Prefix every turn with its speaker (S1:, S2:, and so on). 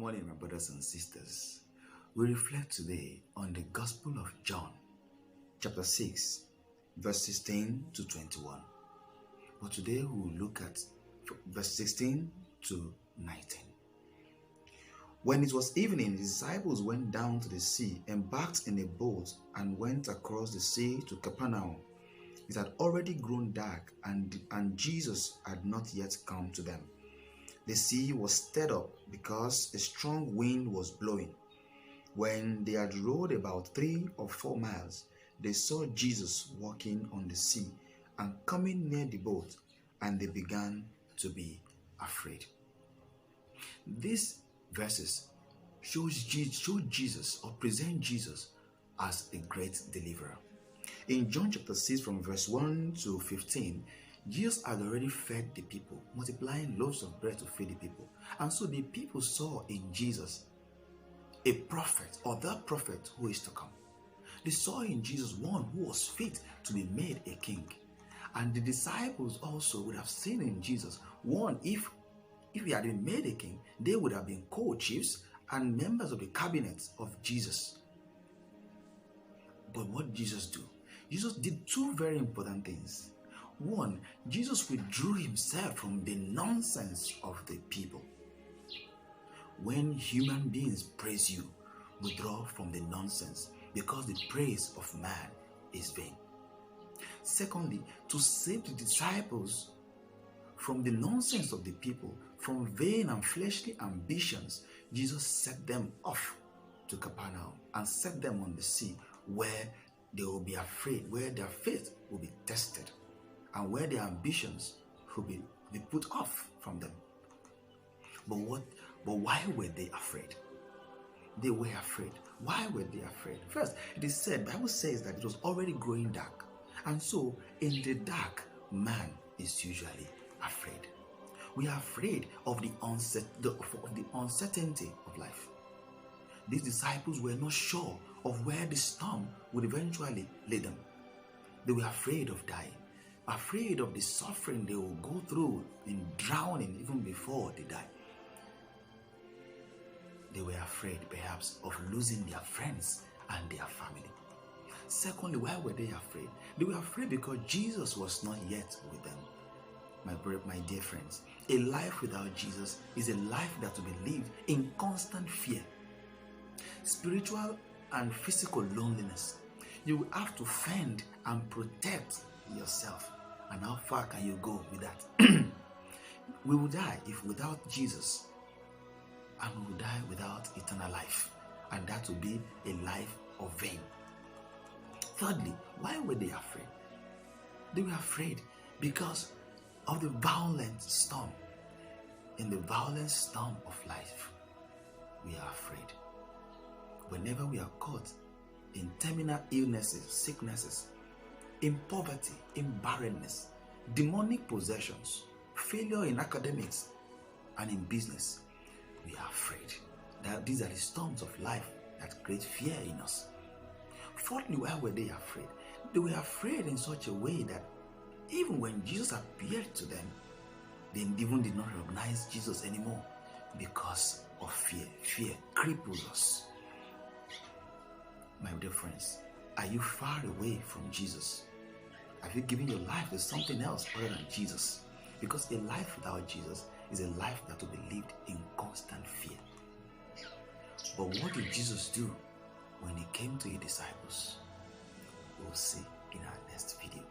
S1: Morning, my brothers and sisters. We reflect today on the Gospel of John, chapter 6, verse 16 to 21. But today we will look at verse 16 to 19. When it was evening, the disciples went down to the sea, embarked in a boat, and went across the sea to Capernaum. It had already grown dark, and Jesus had not yet come to them. The sea was stirred up because a strong wind was blowing. When they had rowed about 3 or 4 miles, they saw Jesus walking on the sea and coming near the boat, and they began to be afraid. These verses show Jesus or present Jesus as a great deliverer. In John chapter 6 from verse 1 to 15, Jesus had already fed the people, multiplying loaves of bread to feed the people. And so the people saw in Jesus a prophet, or the prophet who is to come. They saw in Jesus one who was fit to be made a king. And the disciples also would have seen in Jesus one, if he had been made a king, they would have been co-chiefs and members of the cabinet of Jesus. But what did Jesus do? Jesus did 2 very important things. One, Jesus withdrew himself from the nonsense of the people. When human beings praise you, withdraw from the nonsense, because the praise of man is vain. Secondly, to save the disciples from the nonsense of the people, from vain and fleshly ambitions, Jesus set them off to Capernaum and set them on the sea, where they will be afraid, where their faith will be tested, and where their ambitions will be put off from them. But why were they afraid? They were afraid. Why were they afraid? First, it is said, the Bible says that it was already growing dark. And so, in the dark, man is usually afraid. We are afraid of the uncertainty of life. These disciples were not sure of where the storm would eventually lead them. They were afraid of dying, afraid of the suffering they will go through in drowning even before they die. They were afraid, perhaps, of losing their friends and their family. Secondly, why were they afraid? They were afraid because Jesus was not yet with them. My dear friends, a life without Jesus is a life that will be lived in constant fear. Spiritual and physical loneliness. You will have to fend and protect yourself. And how far can you go with that? We will die if without Jesus, and we will die without eternal life. And that will be a life of vain. Thirdly, why were they afraid? They were afraid because of the violent storm. In the violent storm of life, we are afraid. Whenever we are caught in terminal illnesses, sicknesses, in poverty, in barrenness, demonic possessions, failure in academics and in business, we are afraid. That these are the storms of life that create fear in us. Fourthly, why were they afraid? They were afraid in such a way that even when Jesus appeared to them, they even did not recognize Jesus anymore because of fear. Fear cripples us. My dear friends, are you far away from Jesus? Have you given your life to something else other than Jesus? Because a life without Jesus is a life that will be lived in constant fear. But what did Jesus do when he came to his disciples? We'll see in our next video.